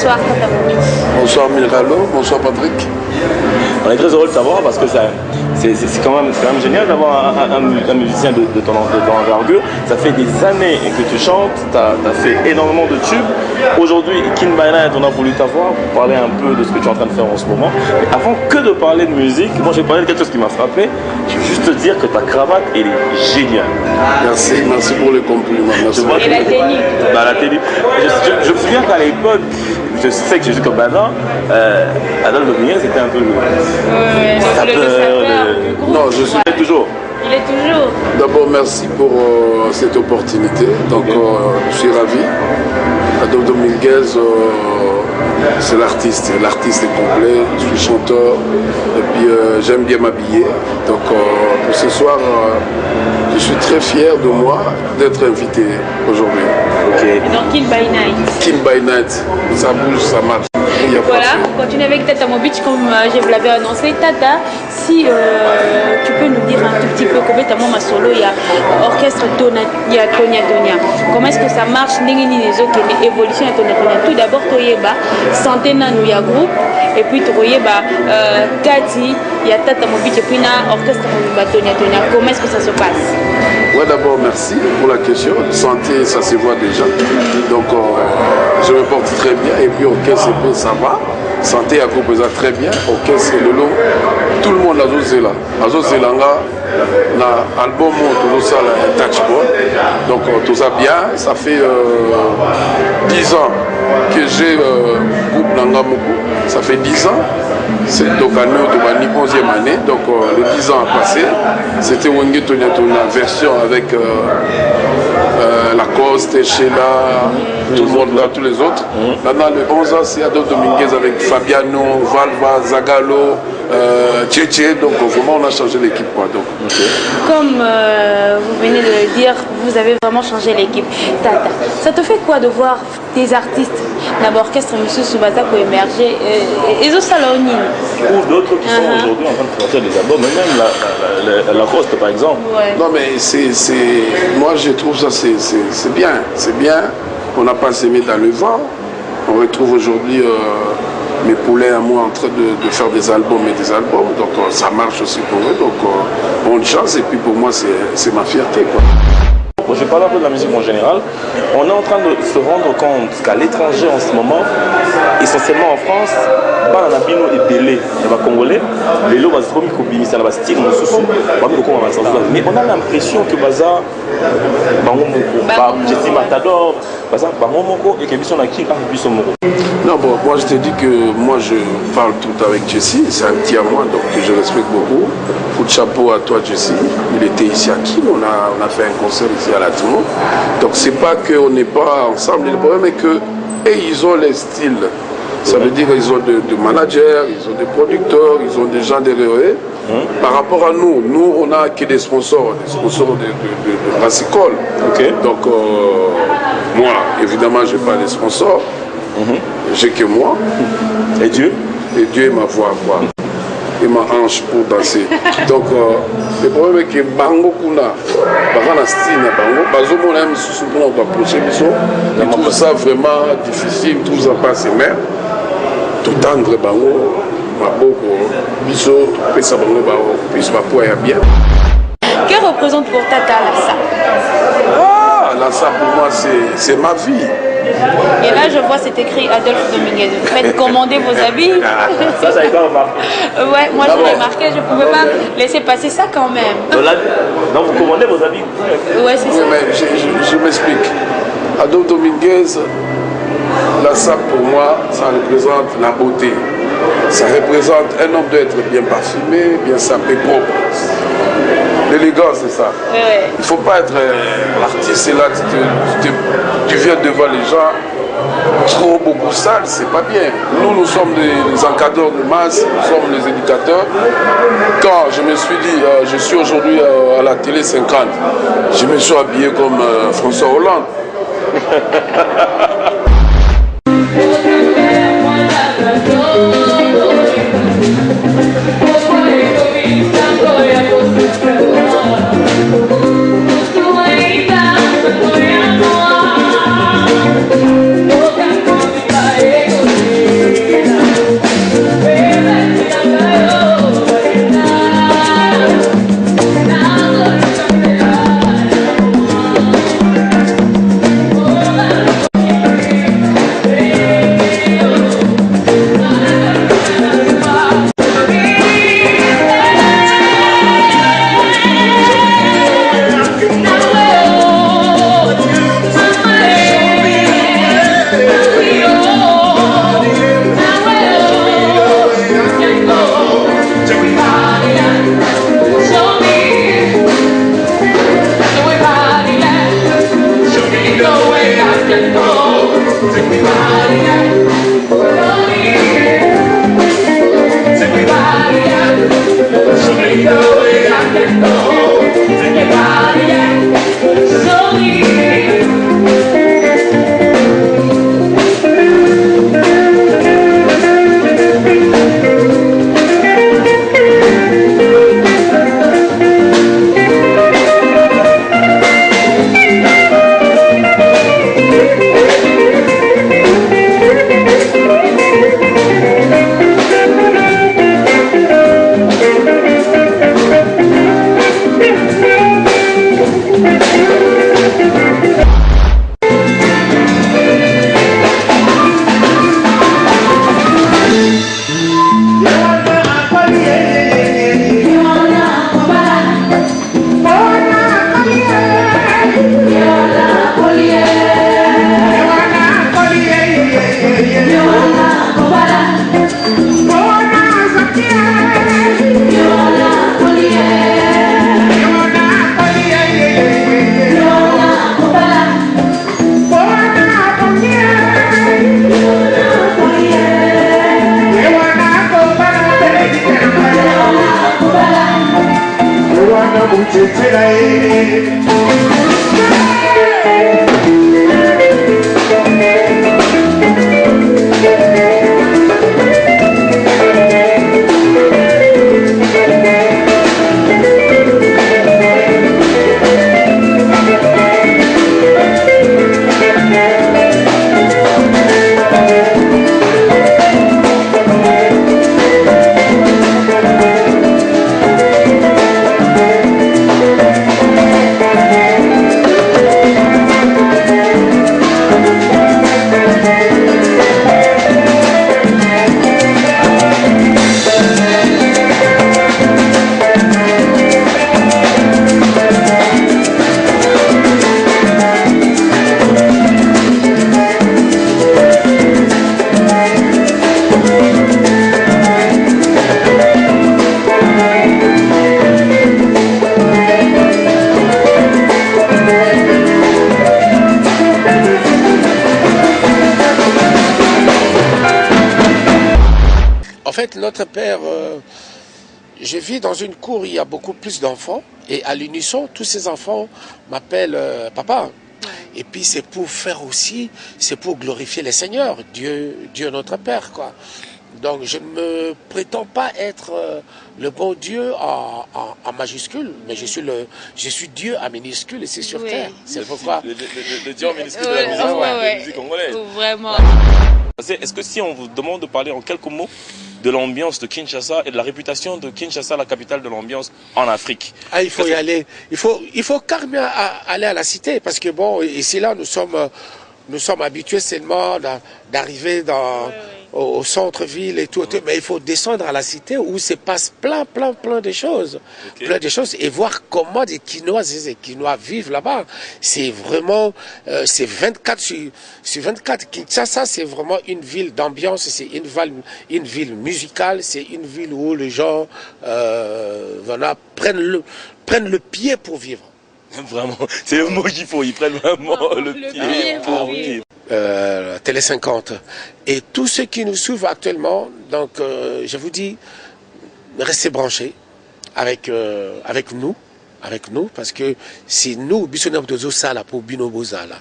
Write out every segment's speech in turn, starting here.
Bonsoir Tata Mobi. Bonsoir Miralo, bonsoir Patrick. On est très heureux de savoir parce que c'est quand même génial d'avoir un musicien de ton envergure. Ça fait des années que tu chantes, tu as fait énormément de tubes. Aujourd'hui, Kin by Night, on a voulu t'avoir pour parler un peu de ce que tu es en train de faire en ce moment. Mais avant que de parler de musique, moi j'ai parlé de quelque chose qui m'a frappé. Je veux juste te dire que ta cravate, elle est géniale. Merci pour le compliment. Et la tenue. La tenue. Je me souviens qu'à l'époque, je sais que je suis comme maintenant, Adolphe Dominguez c'était un peu le sapeur. Non, je suis toujours. Il est toujours. D'abord, merci pour cette opportunité. Donc, je suis ravi. Adolphe Dominguez, c'est l'artiste. L'artiste est complet. Je suis chanteur. Et puis, j'aime bien m'habiller. Donc, pour ce soir, je suis très fier de moi d'être invité aujourd'hui. Et donc, Kin by Night. Kin by Night, ça bouge, ça marche. Voilà, on continue avec Tata Mobi, comme je vous l'avais annoncé. Tata, si tu peux nous dire un tout petit peu comment ma solo, il y a orchestre il y a Tonia. Comment est-ce que ça marche? Évolution à Tonia. Tout d'abord, Toyeba, santé il y a groupe, et puis Toyeba, Kati, il y a Tata Mobi, et puis orchestre Tonia. Comment est-ce que ça se passe? Ouais, d'abord, merci pour la question. Santé, ça se voit déjà. Donc, je me porte très bien. Et puis, ok, ça va. Santé, à groupe, ça très bien. Ok, c'est le lot. Tout le monde a joué là. A joué là, na album, tout ça, un touchball. Donc, tout ça bien. Ça fait 10 ans que j'ai groupe Nanga Moko. Ça fait 10 ans. C'est donc à nous de ma 11e année, donc les 10 ans a passé. C'était Wenge Tonia version avec Lacoste, Sheila, tout le monde là, tous les autres. Maintenant, le 11 ans, c'est Adolphe Dominguez avec Fabiano, Valva, Zagalo, Tchétché. Donc vraiment, on a changé l'équipe. Comme vous venez de le dire, vous avez vraiment changé l'équipe. Tata, ça te fait quoi de voir des artistes dans l'orchestre M. Soubata pour émerger et ou d'autres qui sont aujourd'hui en train de sortir des albums, même la Coste par exemple. Ouais. Non mais moi je trouve ça c'est bien, on n'a pas s'aimé dans le vent, on retrouve aujourd'hui mes poulets à moi en train de faire des albums, donc ça marche aussi pour eux, donc bonne chance et puis pour moi c'est ma fierté quoi. Je parle un peu de la musique en général. On est en train de se rendre compte qu'à l'étranger en ce moment, essentiellement en France, bana na bino ebele ya ba congolais, lelo bazromi kobimisa na ba style mosusu, ba bino ko ba sanzo. Mais on a l'impression que baza bango moko, ba Jesse Matador, baza bango moko et que biso na ki ka biso moko. Non bon, moi je te dis que moi je parle tout avec Jesse, c'est un petit à moi donc je respecte beaucoup. Coup de chapeau à toi Jesse, il était ici à Kim, on a fait un concert ici à la Tour. Donc c'est pas qu'on n'est pas ensemble, le problème est que ils ont les styles. Ça veut dire qu'ils ont des managers, ils ont des producteurs, ils ont des gens derrière eux. Par rapport à nous, on n'a que des sponsors de Brassicole. Donc moi, évidemment, je n'ai pas de sponsors. J'ai que moi. Et Dieu? Et Dieu est ma voix. Et ma hanche pour danser. Donc, le problème est que Bango Kuna, Bagana Stine, Bango, Bazomo même sous pour nous approcher, ils trouvent ça vraiment difficile, ils trouvent ça pas assez même. Tout tendre Bango, Maboko, Biso, Pesa Bango, puis ma poids est bien. Que représente pour Tata Lassa? Lassa pour moi c'est ma vie. Et là je vois c'est écrit Adolphe Dominguez. Faites commander vos habits. Ça a été remarqué. Ouais, moi je l'ai marqué, je ne pouvais pas laisser passer ça quand même. Donc vous commandez vos habits? Ouais, c'est ça. Mais je m'explique. Adolphe Dominguez, Lassa pour moi, ça représente la beauté. Ça représente un homme doit être bien parfumé, bien sapé, propre. L'élégance, c'est ça. Ouais. Il ne faut pas être l'artiste et là, tu viens devant les gens trop beaucoup sale, c'est pas bien. Nous sommes des encadreurs de masse, nous sommes les éducateurs. Quand je me suis dit, je suis aujourd'hui à la télé 50, je me suis habillé comme François Hollande. Notre père, je vis dans une cour où il y a beaucoup plus d'enfants et à l'unisson, tous ces enfants m'appellent papa. Et puis c'est pour faire aussi, c'est pour glorifier le Seigneur, Dieu notre Père, quoi. Donc je ne me prétends pas être le bon Dieu en majuscule, mais je suis Dieu en minuscule et c'est sur terre. C'est pourquoi le Dieu en minuscule de la musique congolaise. Vraiment. Est-ce que si on vous demande de parler en quelques mots de l'ambiance de Kinshasa et de la réputation de Kinshasa, la capitale de l'ambiance en Afrique? Il faut y aller. Il faut carrément aller à la cité parce que bon, ici là, nous sommes habitués seulement d'arriver au centre-ville et tout, mais il faut descendre à la cité où se passe plein de choses. Okay. Plein de choses et voir comment des Quinoises et des Quinois vivent là-bas. C'est vraiment, c'est 24 sur 24. Kinshasa, c'est vraiment une ville d'ambiance, c'est une ville musicale, c'est une ville où les gens prennent le pied pour vivre. Vraiment, c'est le mot qu'il faut, ils prennent vraiment le pied pour vivre. Télé 50 et tous ceux qui nous suivent actuellement, donc je vous dis, restez branchés avec nous parce que c'est nous, Bissonneur de Zosala pour Bino Bozala.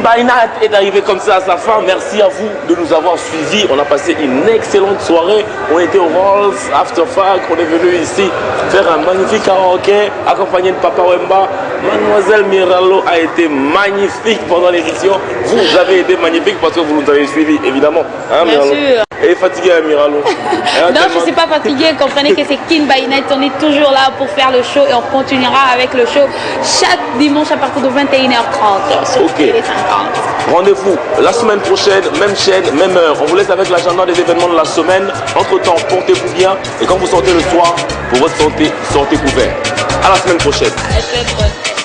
Bainat est arrivé comme ça à sa fin. Merci à vous de nous avoir suivis. On a passé une excellente soirée. On était au Rolls After Fac. On est venu ici faire un magnifique karaoké accompagné de Papa Wemba. Mademoiselle Miralo a été magnifique pendant l'émission. Vous avez été magnifique parce que vous nous avez suivis, évidemment. Hein, bien Miralo? sûr. Et fatigué, Miralo? Non, je ne suis pas fatiguée. Comprenez que c'est Kin by Night. On est toujours là pour faire le show et on continuera avec le show chaque dimanche à partir de 21h30 sur Télé 50. Rendez-vous la semaine prochaine, même chaîne, même heure. On vous laisse avec l'agenda des événements de la semaine. Entre-temps, portez-vous bien et quand vous sortez le soir, pour votre santé, sortez couvert. À la semaine prochaine. À la semaine prochaine.